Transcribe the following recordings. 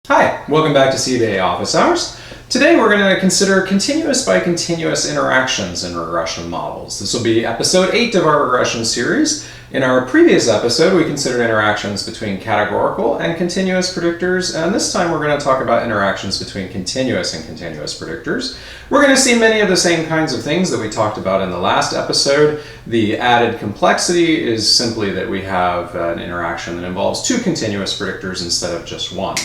Hi, welcome back to CBA Office Hours. Today we're going to consider continuous by continuous interactions in regression models. This will be episode 8 of our regression series. In our previous episode we considered interactions between categorical and continuous predictors, and this time we're going to talk about interactions between continuous and continuous predictors. We're going to see many of the same kinds of things that we talked about in the last episode. The added complexity is simply that we have an interaction that involves two continuous predictors instead of just one.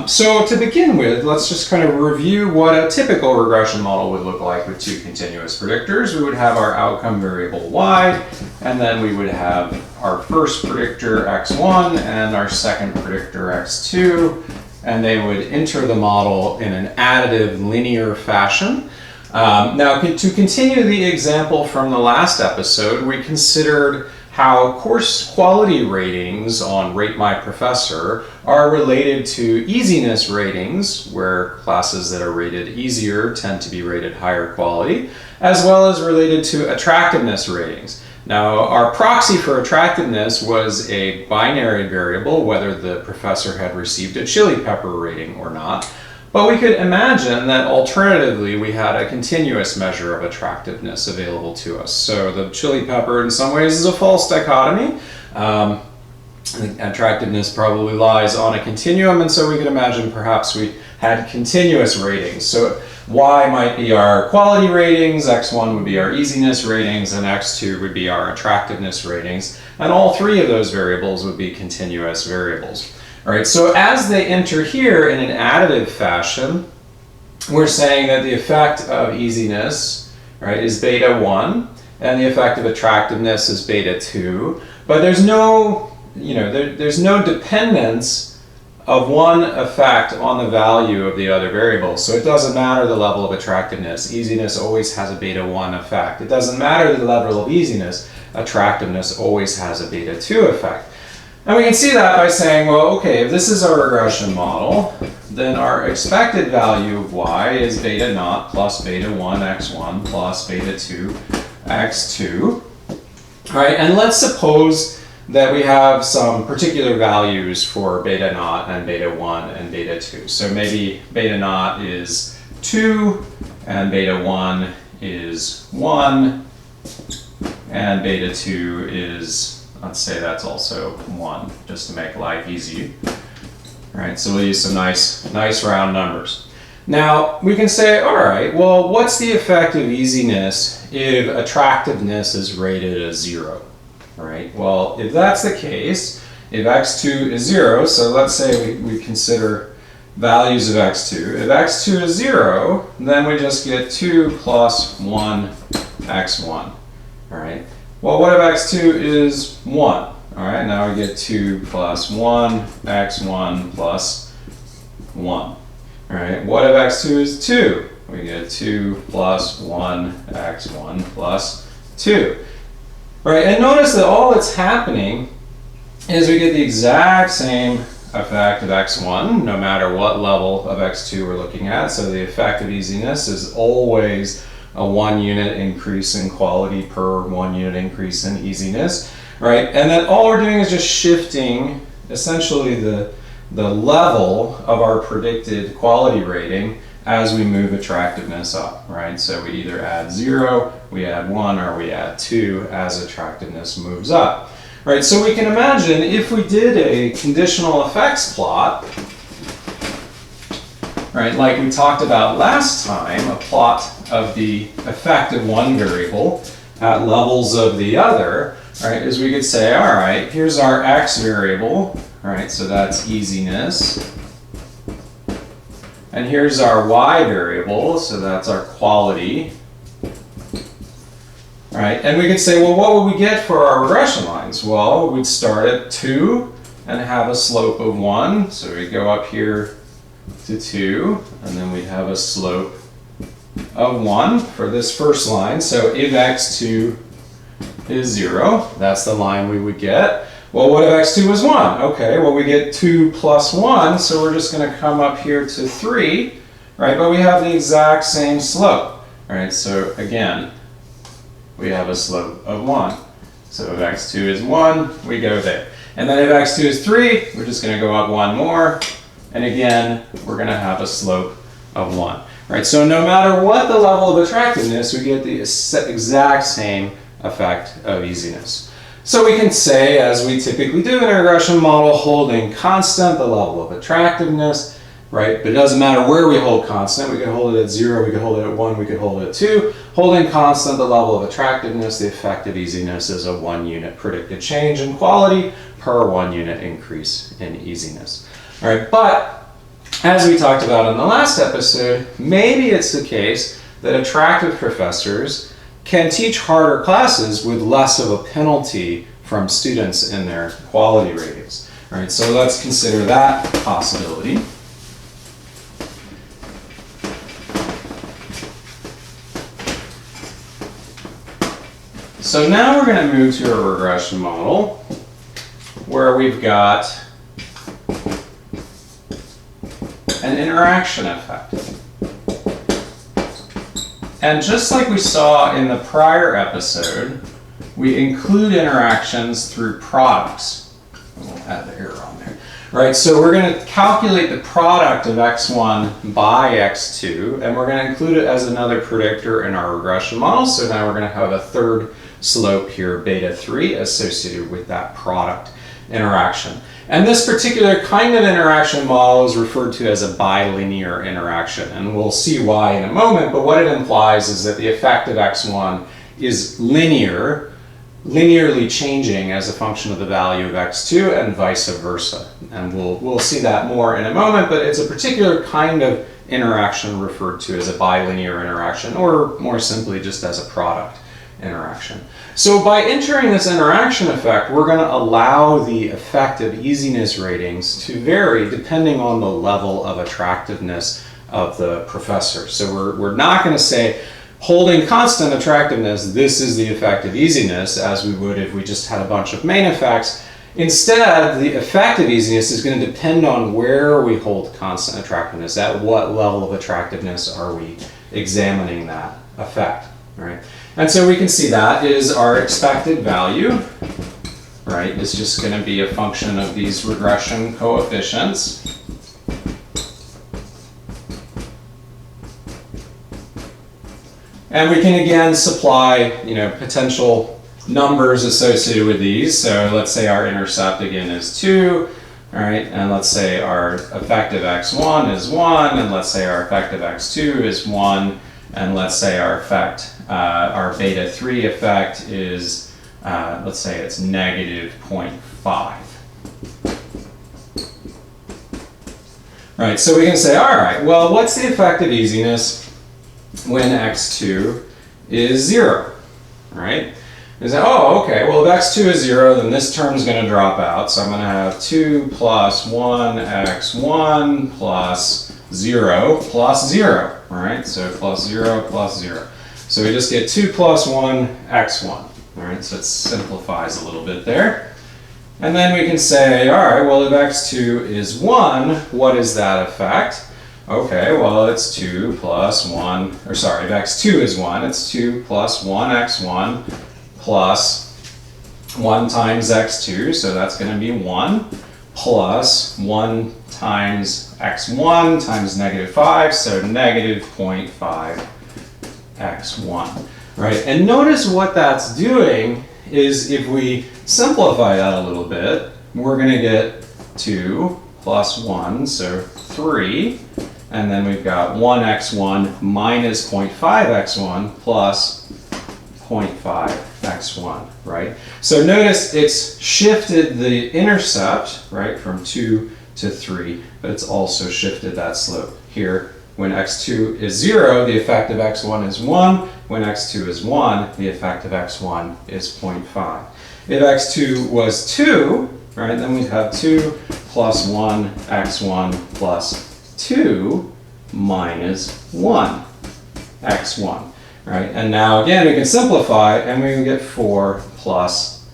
So to begin with, let's just kind of review what a typical regression model would look like with two continuous predictors. We would have our outcome variable y, and then we would have our first predictor x1 and our second predictor x2, and they would enter the model in an additive linear fashion. Now, to continue the example from the last episode, we considered how course quality ratings on Rate My Professor are related to easiness ratings, where classes that are rated easier tend to be rated higher quality, as well as related to attractiveness ratings. Now, our proxy for attractiveness was a binary variable, whether the professor had received a chili pepper rating or not. But we could imagine that alternatively we had a continuous measure of attractiveness available to us. So the chili pepper in some ways is a false dichotomy. Attractiveness probably lies on a continuum, and so we could imagine perhaps we had continuous ratings. So y might be our quality ratings, x1 would be our easiness ratings, and x2 would be our attractiveness ratings. And all three of those variables would be continuous variables. All right, so as they enter here in an additive fashion, we're saying that the effect of easiness, right, is beta 1, and the effect of attractiveness is beta 2. But there's no, there's no dependence of one effect on the value of the other variable. So it doesn't matter the level of attractiveness. Easiness always has a beta 1 effect. It doesn't matter the level of easiness. Attractiveness always has a beta 2 effect. And we can see that by saying, well, okay, if this is our regression model, then our expected value of y is beta naught plus beta 1 x1 plus beta 2 x2. All right, and let's suppose that we have some particular values for beta naught and beta 1 and beta 2. So maybe beta naught is 2 and beta 1 is 1 and beta 2 is, let's say that's also 1, just to make life easy. All right, so we'll use some nice round numbers. Now, we can say, all right, well, what's the effect of easiness if attractiveness is rated as 0? All right, well, if that's the case, if x2 is 0, so let's say we consider values of x2. If x2 is 0, then we just get 2 plus 1 x1. All right. Well, what if x2 is 1? All right, now we get 2 plus 1, x1 plus 1. All right, what if x2 is 2? We get 2 plus 1, x1 plus 2. All right, and notice that all that's happening is we get the exact same effect of x1, no matter what level of x2 we're looking at. So the effect of easiness is always a 1 unit increase in quality per 1 unit increase in easiness, right? And then all we're doing is just shifting essentially the level of our predicted quality rating as we move attractiveness up, right? So we either add 0, we add 1, or we add 2 as attractiveness moves up, right? So we can imagine if we did a conditional effects plot, right, like we talked about last time, a plot of the effect of one variable at levels of the other, right, is we could say, all right, here's our x variable, all right, so that's easiness. And here's our y variable, so that's our quality. All right, and we could say, well, what would we get for our regression lines? Well, we'd start at 2 and have a slope of 1, so we go up here to 2, and then we have a slope of 1 for this first line. So if x2 is 0, that's the line we would get. Well, what if x2 is 1? Okay, well, we get 2 plus 1, so we're just going to come up here to 3, right? But we have the exact same slope, right? So again, we have a slope of 1. So if x2 is 1, we go there. And then if x2 is 3, we're just going to go up 1 more, And again, we're going to have a slope of 1. Right? So no matter what the level of attractiveness, we get the exact same effect of easiness. So we can say, as we typically do in a regression model, holding constant the level of attractiveness, right? But it doesn't matter where we hold constant. We could hold it at 0, we could hold it at 1, we could hold it at 2. Holding constant the level of attractiveness, the effect of easiness is a 1 unit predicted change in quality per 1 unit increase in easiness. All right, but as we talked about in the last episode, maybe it's the case that attractive professors can teach harder classes with less of a penalty from students in their quality ratings. All right, so let's consider that possibility. So now we're going to move to a regression model where we've got an interaction effect. And just like we saw in the prior episode, we include interactions through products. We'll add the arrow on there. Right, so we're going to calculate the product of x1 by x2, and we're going to include it as another predictor in our regression model. So now we're going to have a third slope here, beta 3, associated with that product interaction. And this particular kind of interaction model is referred to as a bilinear interaction, and we'll see why in a moment, but what it implies is that the effect of x1 is linearly changing as a function of the value of x2 and vice versa. And we'll see that more in a moment, but it's a particular kind of interaction referred to as a bilinear interaction, or more simply just as a product interaction. So by entering this interaction effect, we're going to allow the effect of easiness ratings to vary depending on the level of attractiveness of the professor. So we're not going to say, holding constant attractiveness, this is the effect of easiness, as we would if we just had a bunch of main effects. Instead, the effect of easiness is going to depend on where we hold constant attractiveness. At what level of attractiveness are we examining that effect, right? And so we can see that is our expected value, right? It's just going to be a function of these regression coefficients. And we can again supply, potential numbers associated with these. So let's say our intercept again is 2, all right? And let's say our effect of x1 is 1, and let's say our effect of x2 is 1, and let's say our effect, our beta 3 effect is, let's say it's negative 0.5. Right, so we can say, all right, well, what's the effect of easiness when x2 is 0, right? We say, oh, okay, well, if x2 is 0, then this term is going to drop out. So I'm going to have 2 plus 1x1 plus 0 plus 0, all right? So plus 0 plus 0. So we just get 2 plus 1x1, all right? So it simplifies a little bit there. And then we can say, all right, well, if x2 is 1, what is that effect? Okay, well, it's 2 plus 1, or sorry, if x2 is 1, it's 2 plus 1x1 plus 1 times x2, so that's going to be 1, plus 1 times x1 times negative 5, so negative 0.5 x1, right? And notice what that's doing is if we simplify that a little bit, we're going to get 2 plus 1, so 3, and then we've got 1x1 minus 0.5x1 plus 0.5x1, right? So notice it's shifted the intercept, right, from 2 to 3, but it's also shifted that slope. Here, when x2 is 0, the effect of x1 is 1. When x2 is 1, the effect of x1 is 0.5. If x2 was 2, right, then we'd have 2 plus 1 x1 plus 2 minus 1 x1, right? And now again we can simplify and we can get 4 plus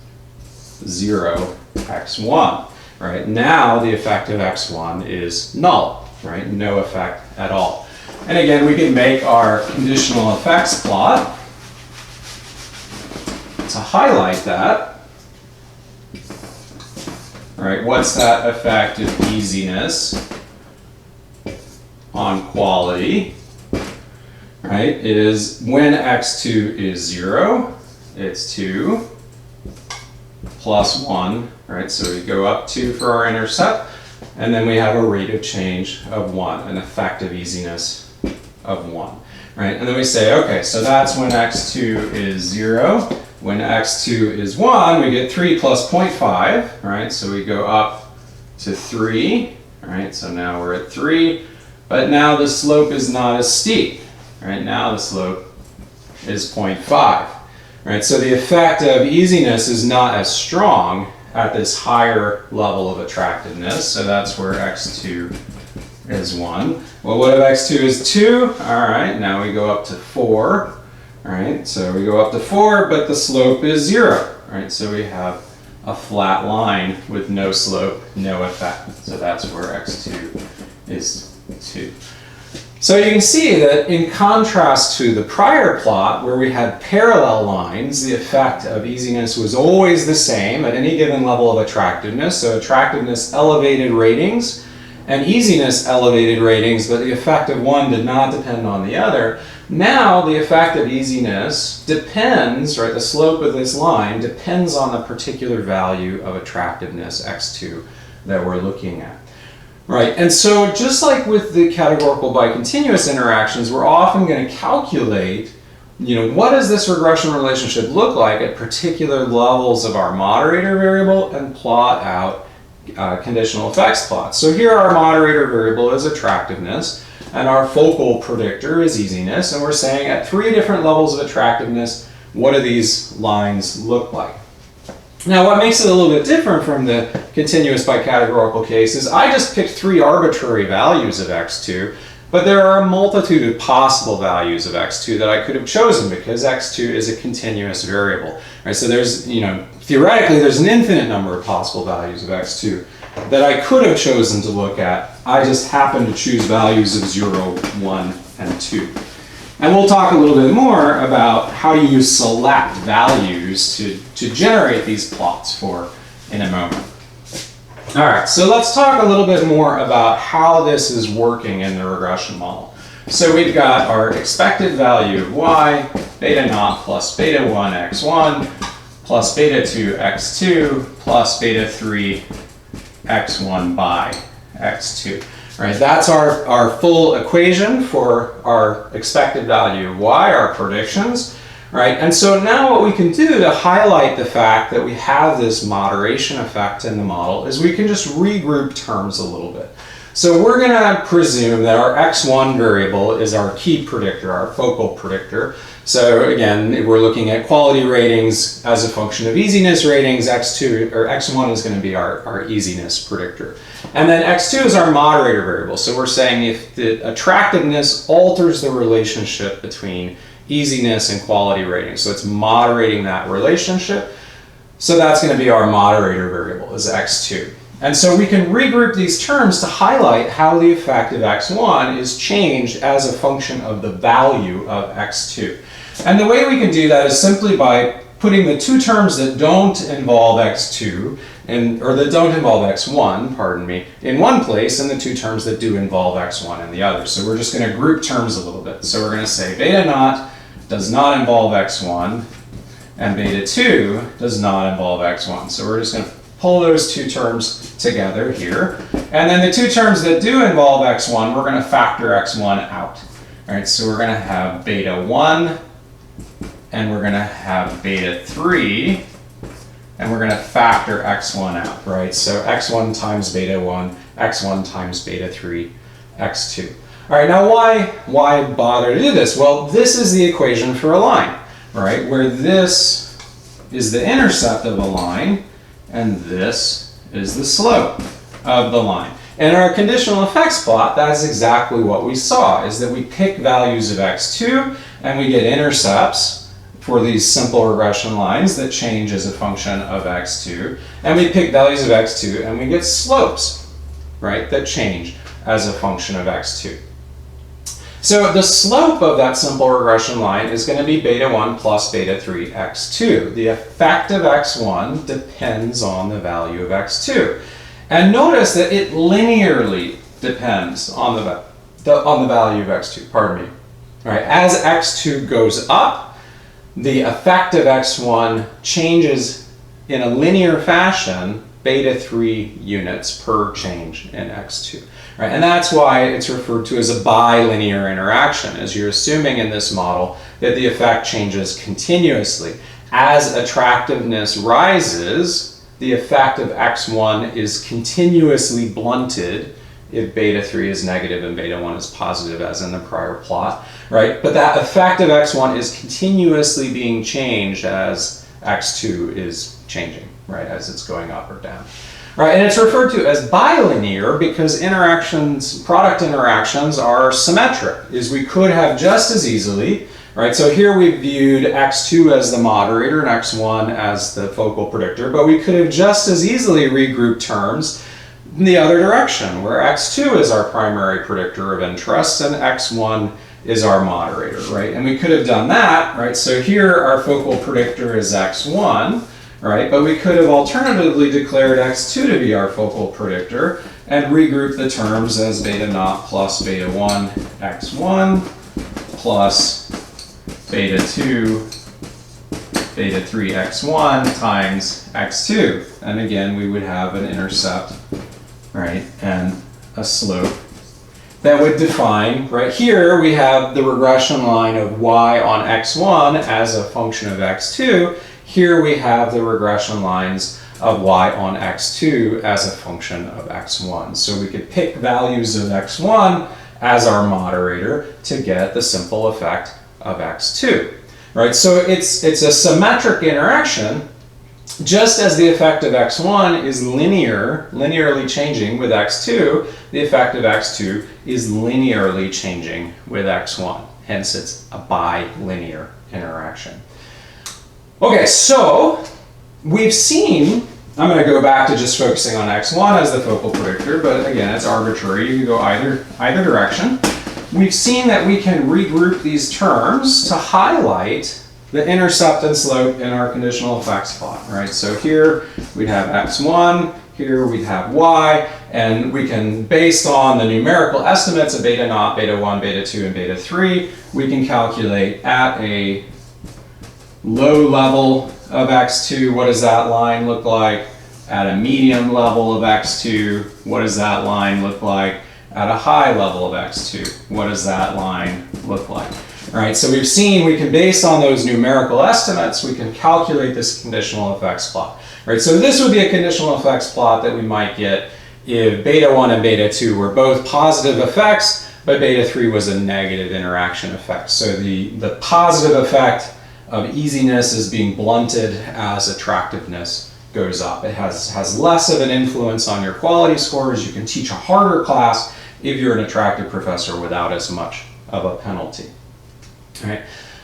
0 x1, right? Now the effect of x1 is null, right? No effect at all. And again, we can make our conditional effects plot to highlight that. All right, what's that effect of easiness on quality, right, is when x2 is 0, it's 2 plus 1, right? So we go up 2 for our intercept, and then we have a rate of change of 1, an effective easiness of 1, right? And then we say, okay, so that's when x2 is 0. When x2 is 1, we get 3 plus 0.5, right? So we go up to 3, right? So now we're at 3, but now the slope is not as steep, right? Now the slope is 0.5. Right, so the effect of easiness is not as strong at this higher level of attractiveness, so that's where x2 is 1. Well, what if x2 is 2? All right, now we go up to 4. All right, so we go up to 4, but the slope is 0. Right, so we have a flat line with no slope, no effect. So that's where x2 is 2. So you can see that in contrast to the prior plot where we had parallel lines, the effect of easiness was always the same at any given level of attractiveness. So attractiveness elevated ratings and easiness elevated ratings, but the effect of one did not depend on the other. Now the effect of easiness depends, right, the slope of this line depends on the particular value of attractiveness, x2, that we're looking at. Right, and so just like with the categorical by continuous interactions, we're often going to calculate, what does this regression relationship look like at particular levels of our moderator variable and plot out conditional effects plots. So here our moderator variable is attractiveness, and our focal predictor is easiness, and we're saying at 3 different levels of attractiveness, what do these lines look like? Now, what makes it a little bit different from the continuous by categorical case is I just picked 3 arbitrary values of x2, but there are a multitude of possible values of x2 that I could have chosen because x2 is a continuous variable. Right? So there's, theoretically, there's an infinite number of possible values of x2 that I could have chosen to look at. I just happened to choose values of 0, 1, and 2. And we'll talk a little bit more about how you select values to generate these plots for in a moment. All right, so let's talk a little bit more about how this is working in the regression model. So we've got our expected value of y, beta naught plus beta 1 x1 plus beta 2 x2 plus beta 3 x1 by x2. Right, that's our full equation for our expected value of y, our predictions. Right, and so now what we can do to highlight the fact that we have this moderation effect in the model is we can just regroup terms a little bit. So we're going to presume that our x1 variable is our key predictor, our focal predictor. So again, we're looking at quality ratings as a function of easiness ratings. x1 is going to be our easiness predictor. And then x2 is our moderator variable. So we're saying if the attractiveness alters the relationship between easiness and quality ratings. So it's moderating that relationship. So that's going to be our moderator variable is x2. And so we can regroup these terms to highlight how the effect of x1 is changed as a function of the value of x2. And the way we can do that is simply by putting the 2 terms that don't involve x2, or that don't involve x1, pardon me, in one place, and the 2 terms that do involve x1 in the other. So we're just going to group terms a little bit. So we're going to say beta naught does not involve x1, and beta 2 does not involve x1. So we're just going to pull those 2 terms together here. And then the 2 terms that do involve x1, we're going to factor x1 out. All right, so we're going to have beta 1, and we're going to have beta 3, and we're going to factor x1 out, right? So x1 times beta 1, x1 times beta 3, x2. All right, now why bother to do this? Well, this is the equation for a line, right? Where this is the intercept of a line, and this is the slope of the line. In our conditional effects plot, that's exactly what we saw, is that we pick values of x2, and we get intercepts for these simple regression lines that change as a function of x2, and we pick values of x2, and we get slopes, right, that change as a function of x2. So the slope of that simple regression line is going to be beta 1 plus beta 3 x2. The effect of x1 depends on the value of x2. And notice that it linearly depends on the on the value of x2, pardon me. All right, as x2 goes up, the effect of x1 changes in a linear fashion beta 3 units per change in x2. Right? And that's why it's referred to as a bilinear interaction, as you're assuming in this model that the effect changes continuously. As attractiveness rises, the effect of x1 is continuously blunted if beta 3 is negative and beta 1 is positive, as in the prior plot, right? But that effect of x1 is continuously being changed as x2 is changing, right, as it's going up or down. Right, and it's referred to as bilinear because product interactions are symmetric, is we could have just as easily, right, so here we viewed x2 as the moderator and x1 as the focal predictor, but we could have just as easily regrouped terms in the other direction, where x2 is our primary predictor of interest and x1 is our moderator, right, and we could have done that, right, so here our focal predictor is x1, right? But we could have alternatively declared x2 to be our focal predictor and regroup the terms as beta naught plus beta 1 x1 plus beta 2 beta 3 x1 times x2. And again, we would have an intercept, right, and a slope that would define, right here we have the regression line of y on x1 as a function of x2. Here we have the regression lines of y on x2 as a function of x1. So we could pick values of x1 as our moderator to get the simple effect of x2. Right? So it's a symmetric interaction, just as the effect of x1 is linearly changing with x2, the effect of x2 is linearly changing with x1. Hence it's a bilinear interaction. Okay, so we've seen, I'm going to go back to just focusing on x1 as the focal predictor, but again, it's arbitrary. You can go either direction. We've seen that we can regroup these terms to highlight the intercept and slope in our conditional effects plot, right? So here we'd have x1, here we'd have y, and we can, based on the numerical estimates of beta naught, beta 1, beta 2, and beta 3, we can calculate at a low level of x2, what does that line look like? At a medium level of x2, what does that line look like? At a high level of x2, what does that line look like? All right, so we've seen we can, based on those numerical estimates, we can calculate this conditional effects plot. All right, so this would be a conditional effects plot that we might get if beta 1 and beta 2 were both positive effects, but beta 3 was a negative interaction effect. So the positive effect of easiness is being blunted as attractiveness goes up. It has less of an influence on your quality scores. You can teach a harder class if you're an attractive professor without as much of a penalty. All right.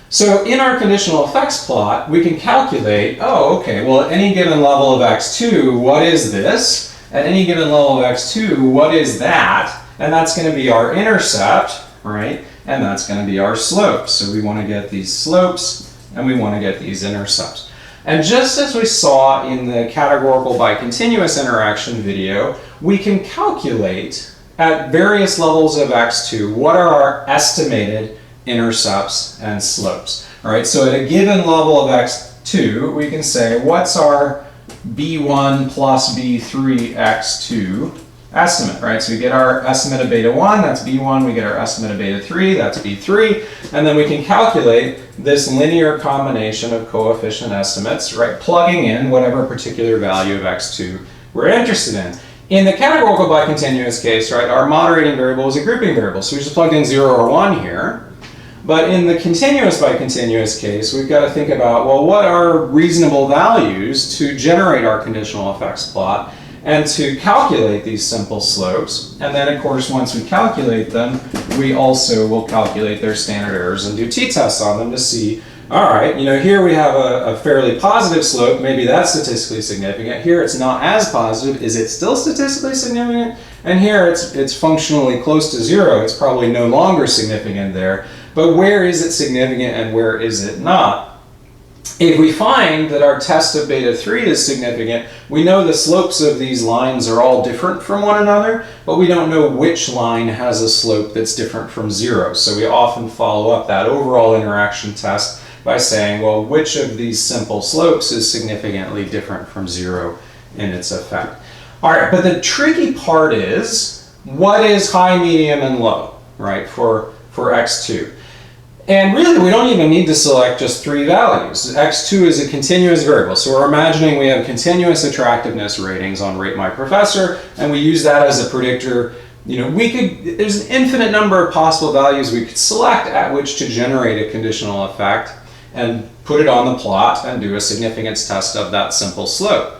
So in our conditional effects plot, we can calculate, oh, okay, well, at any given level of x2, what is this? At any given level of x2, what is that? And that's going to be our intercept, right? And that's going to be our slope. So we want to get these slopes and we want to get these intercepts. And just as we saw in the categorical by continuous interaction video, we can calculate at various levels of x2 what are our estimated intercepts and slopes. All right, so at a given level of x2, we can say what's our b1 plus b3 x2 estimate, right? So we get our estimate of beta 1, that's b1, we get our estimate of beta 3, that's b3, and then we can calculate this linear combination of coefficient estimates, right? Plugging in whatever particular value of x2 we're interested in. In the categorical by continuous case, right, our moderating variable is a grouping variable, so we just plugged in 0 or 1 here. But in the continuous by continuous case, we've got to think about, well, what are reasonable values to generate our conditional effects plot and to calculate these simple slopes. And then, of course, once we calculate them, we also will calculate their standard errors and do t-tests on them to see, all right, you know, here we have a fairly positive slope, maybe that's statistically significant. Here it's not as positive, is it still statistically significant? And here it's functionally close to 0, it's probably no longer significant there. But where is it significant and where is it not? If we find that our test of beta 3 is significant, we know the slopes of these lines are all different from one another, but we don't know which line has a slope that's different from 0. So we often follow up that overall interaction test by saying, well, which of these simple slopes is significantly different from 0 in its effect? All right, but the tricky part is, what is high, medium, and low, right, for x2? And really, we don't even need to select just 3 values. x2 is a continuous variable. So we're imagining we have continuous attractiveness ratings on Rate My Professor, and we use that as a predictor. There's an infinite number of possible values we could select at which to generate a conditional effect and put it on the plot and do a significance test of that simple slope.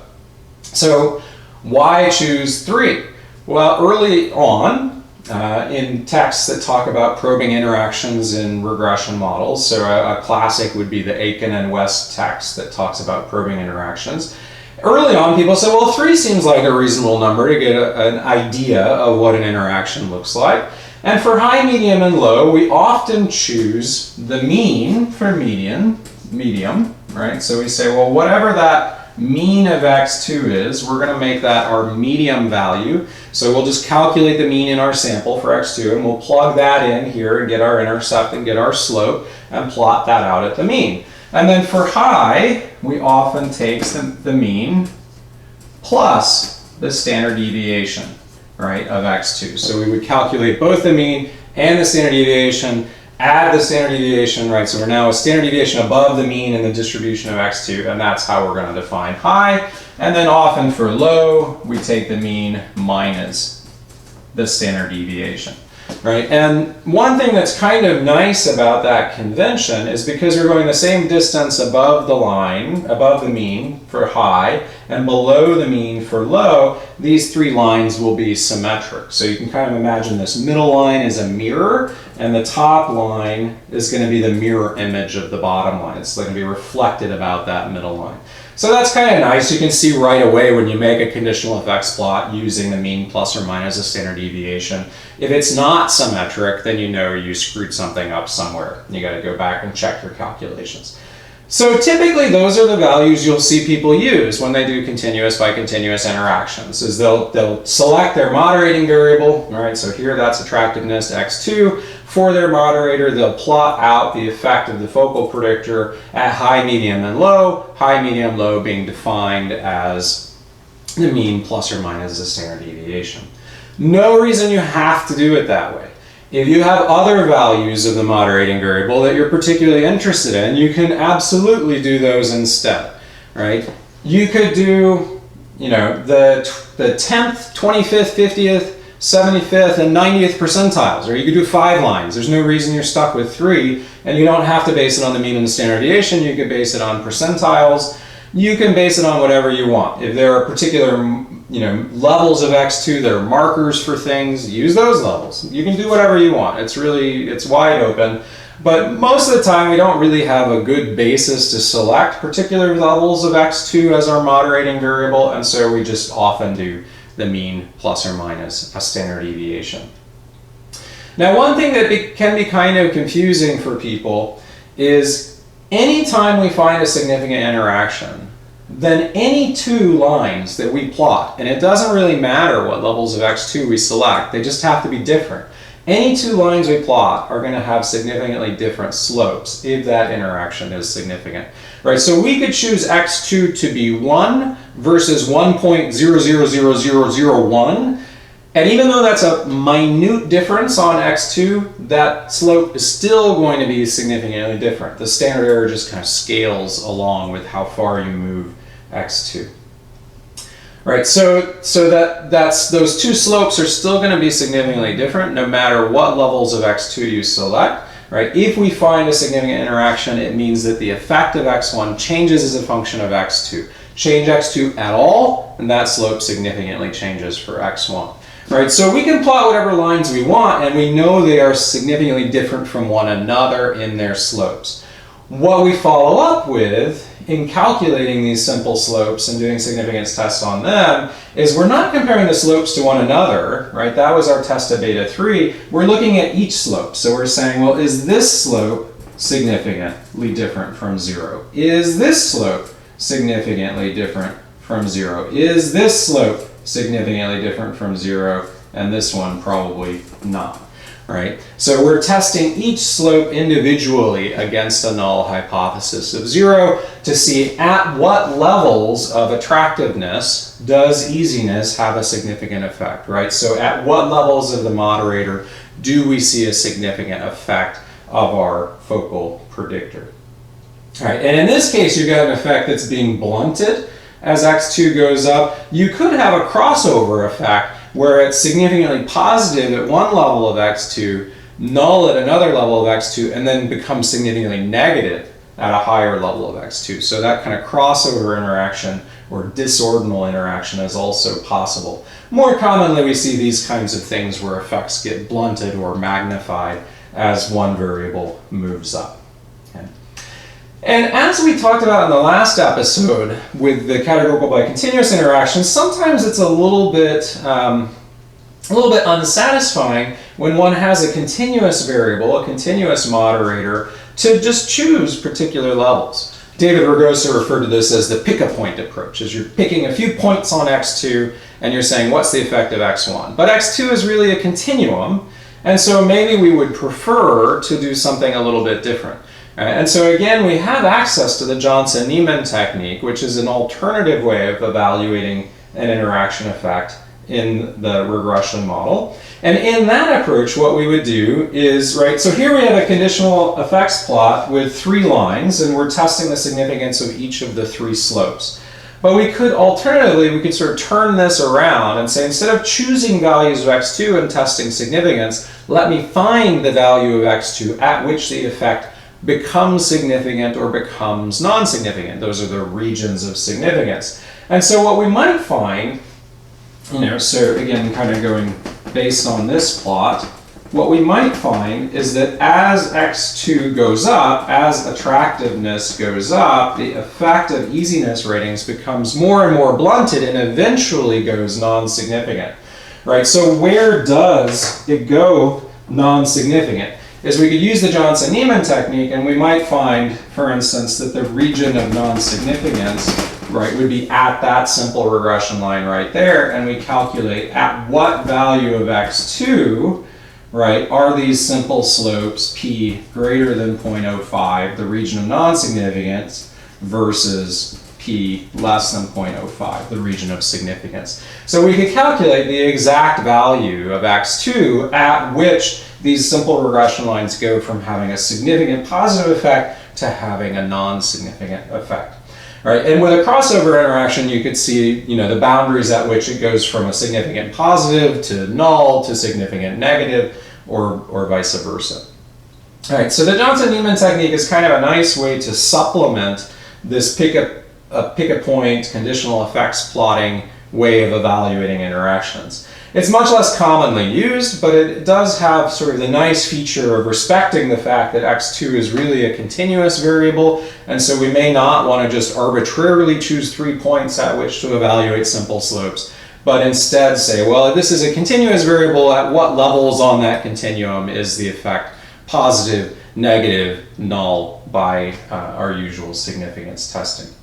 So why choose 3? Well, early on, in texts that talk about probing interactions in regression models, so a classic would be the Aiken and West text that talks about probing interactions. Early on, people said, well, 3 seems like a reasonable number to get an idea of what an interaction looks like. And for high, medium, and low, we often choose the mean for medium, right? So we say, well, whatever that mean of x2 is, we're going to make that our medium value. So we'll just calculate the mean in our sample for x2, and we'll plug that in here and get our intercept and get our slope and plot that out at the mean. And then for high, we often take the mean plus the standard deviation, right, of x2. So we would calculate both the mean and the standard deviation, add the standard deviation, right? So we're now a standard deviation above the mean in the distribution of x2, and that's how we're going to define high. And then often for low, we take the mean minus the standard deviation, right? And one thing that's kind of nice about that convention is because we're going the same distance above the line, above the mean for high, and below the mean for low, these 3 lines will be symmetric. So you can kind of imagine this middle line is a mirror, and the top line is going to be the mirror image of the bottom line. It's going to be reflected about that middle line. So that's kind of nice. You can see right away when you make a conditional effects plot using the mean plus or minus a standard deviation. If it's not symmetric, then you know you screwed something up somewhere. You got to go back and check your calculations. So typically those are the values you'll see people use when they do continuous by continuous interactions, is they'll select their moderating variable, all right, so here that's attractiveness x2. For their moderator, they'll plot out the effect of the focal predictor at high, medium, and low, high, medium, low being defined as the mean plus or minus the standard deviation. No reason you have to do it that way. If you have other values of the moderating variable that you're particularly interested in, you can absolutely do those instead, right? You could do, the 10th, 25th, 50th, 75th, and 90th percentiles, or you could do 5 lines. There's no reason you're stuck with 3, and you don't have to base it on the mean and the standard deviation. You could base it on percentiles. You can base it on whatever you want. If there are particular levels of x2 that are markers for things, use those levels. You can do whatever you want. It's wide open. But most of the time, we don't really have a good basis to select particular levels of x2 as our moderating variable, and so we just often do the mean plus or minus a standard deviation. Now, one thing that can be kind of confusing for people is anytime we find a significant interaction, then any 2 lines that we plot, and it doesn't really matter what levels of x2 we select, they just have to be different. Any 2 lines we plot are going to have significantly different slopes if that interaction is significant. Right, so we could choose x2 to be 1 versus 1.000001, and even though that's a minute difference on x2, that slope is still going to be significantly different. The standard error just kind of scales along with how far you move x2. Right, so those 2 slopes are still going to be significantly different no matter what levels of x2 you select. Right, if we find a significant interaction, it means that the effect of x1 changes as a function of x2. Change x2 at all, and that slope significantly changes for x1. Right, so we can plot whatever lines we want, and we know they are significantly different from one another in their slopes. What we follow up with in calculating these simple slopes and doing significance tests on them is we're not comparing the slopes to one another, right? That was our test of beta 3. We're looking at each slope. So we're saying, well, is this slope significantly different from 0? Is this slope significantly different from 0? Is this slope significantly different from 0? And this one probably not, right? So we're testing each slope individually against a null hypothesis of 0 to see at what levels of attractiveness does easiness have a significant effect, right? So at what levels of the moderator do we see a significant effect of our focal predictor? All right, and in this case, you've got an effect that's being blunted as x2 goes up. You could have a crossover effect where it's significantly positive at one level of x2, null at another level of x2, and then becomes significantly negative at a higher level of x2. So that kind of crossover interaction or disordinal interaction is also possible. More commonly, we see these kinds of things where effects get blunted or magnified as one variable moves up. Okay. And as we talked about in the last episode with the categorical by continuous interaction, sometimes it's a little bit unsatisfying when one has a continuous variable, a continuous moderator, to just choose particular levels. David Ragosa referred to this as the pick-a-point approach, as you're picking a few points on x2 and you're saying, what's the effect of x1? But x2 is really a continuum, and so maybe we would prefer to do something a little bit different. And so again, we have access to the Johnson-Niemann technique, which is an alternative way of evaluating an interaction effect in the regression model. And in that approach, what we would do is, right, so here we have a conditional effects plot with 3 lines, and we're testing the significance of each of the 3 slopes. But we could alternatively, we could sort of turn this around and say, instead of choosing values of x2 and testing significance, let me find the value of x2 at which the effect becomes significant or becomes non-significant. Those are the regions of significance. And so what we might find, so again, kind of going based on this plot, what we might find is that as x2 goes up, as attractiveness goes up, the effect of easiness ratings becomes more and more blunted and eventually goes non-significant, right? So where does it go non-significant? Is we could use the Johnson-Niemann technique, and we might find, for instance, that the region of non-significance, right, would be at that simple regression line right there, and we calculate at what value of x2, right, are these simple slopes p greater than 0.05, the region of non-significance, versus p less than 0.05, the region of significance. So we could calculate the exact value of x2 at which these simple regression lines go from having a significant positive effect to having a non-significant effect. All right, and with a crossover interaction, you could see, the boundaries at which it goes from a significant positive to null to significant negative, or vice versa. All right, so the Johnson-Niemann technique is kind of a nice way to supplement this pick-a-point conditional effects plotting way of evaluating interactions. It's much less commonly used, but it does have sort of the nice feature of respecting the fact that x2 is really a continuous variable, and so we may not want to just arbitrarily choose 3 points at which to evaluate simple slopes, but instead say, well, if this is a continuous variable, at what levels on that continuum is the effect positive, negative, null by our usual significance testing.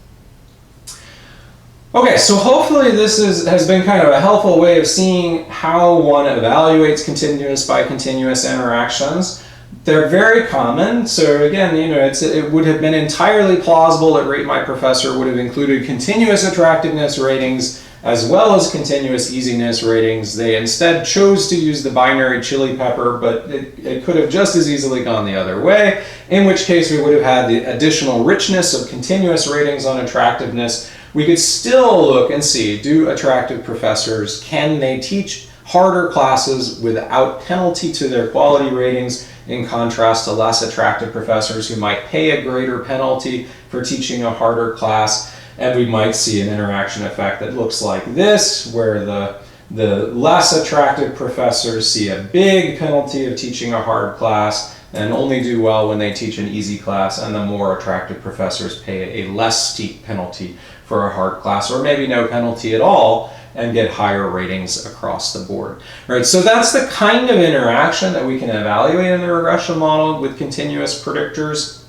Okay, so hopefully this has been kind of a helpful way of seeing how one evaluates continuous by continuous interactions. They're very common, so again, it would have been entirely plausible that Rate My Professor would have included continuous attractiveness ratings as well as continuous easiness ratings. They instead chose to use the binary chili pepper, but it could have just as easily gone the other way, in which case we would have had the additional richness of continuous ratings on attractiveness. We could still look and see, do attractive professors, can they teach harder classes without penalty to their quality ratings, in contrast to less attractive professors who might pay a greater penalty for teaching a harder class. And we might see an interaction effect that looks like this, where the less attractive professors see a big penalty of teaching a hard class and only do well when they teach an easy class, and the more attractive professors pay a less steep penalty for a hard class, or maybe no penalty at all, and get higher ratings across the board. Right? So that's the kind of interaction that we can evaluate in the regression model with continuous predictors.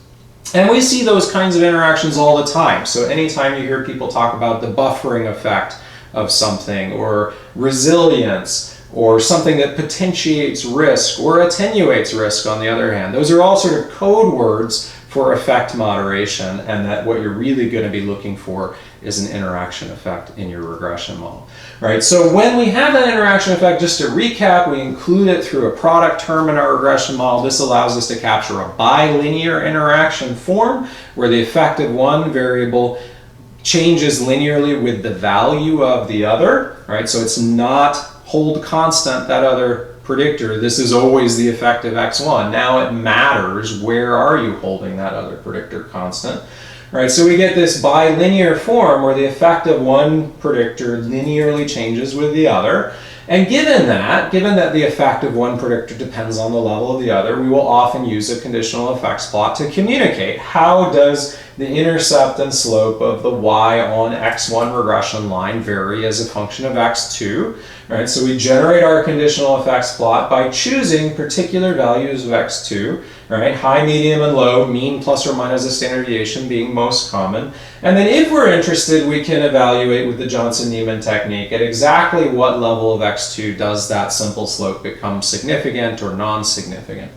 And we see those kinds of interactions all the time. So anytime you hear people talk about the buffering effect of something, or resilience, or something that potentiates risk or attenuates risk on the other hand, those are all sort of code words for effect moderation, and that what you're really going to be looking for is an interaction effect in your regression model. Right? So when we have that interaction effect, just to recap, we include it through a product term in our regression model. This allows us to capture a bilinear interaction form where the effect of one variable changes linearly with the value of the other. Right? So it's not hold constant that other predictor. This is always the effect of x1. Now it matters where are you holding that other predictor constant. Right, so we get this bilinear form where the effect of one predictor linearly changes with the other. And given that the effect of one predictor depends on the level of the other, we will often use a conditional effects plot to communicate how does the intercept and slope of the y on x1 regression line vary as a function of x2. Right, so we generate our conditional effects plot by choosing particular values of x2, right, high, medium, and low, mean plus or minus a standard deviation being most common. And then if we're interested, we can evaluate with the Johnson-Niemann technique at exactly what level of x2 does that simple slope become significant or non-significant.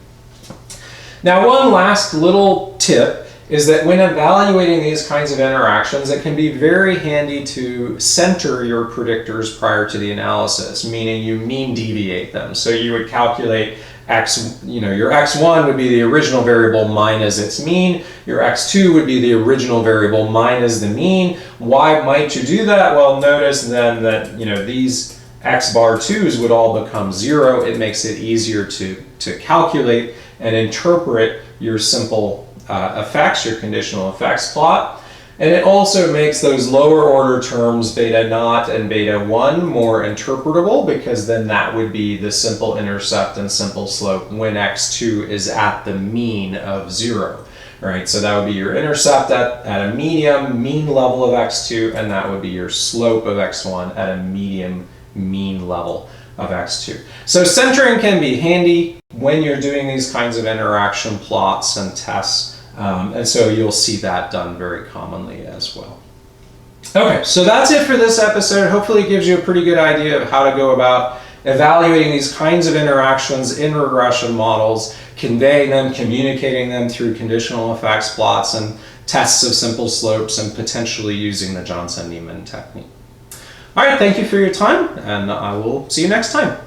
Now, one last little tip is that when evaluating these kinds of interactions, it can be very handy to center your predictors prior to the analysis, meaning you mean deviate them. So you would calculate x, your x1 would be the original variable minus its mean, your x2 would be the original variable minus the mean. Why might you do that? Well, notice then that these x bar 2's would all become 0. It makes it easier to calculate and interpret your simple effects, your conditional effects plot. And it also makes those lower order terms beta naught and beta 1 more interpretable, because then that would be the simple intercept and simple slope when x2 is at the mean of 0. Right? So that would be your intercept at a medium mean level of x2, and that would be your slope of x1 at a medium mean level of x2. So centering can be handy when you're doing these kinds of interaction plots and tests. And so you'll see that done very commonly as well. Okay, so that's it for this episode. Hopefully it gives you a pretty good idea of how to go about evaluating these kinds of interactions in regression models, conveying them, communicating them through conditional effects plots and tests of simple slopes, and potentially using the Johnson-Niemann technique. All right, thank you for your time, and I will see you next time.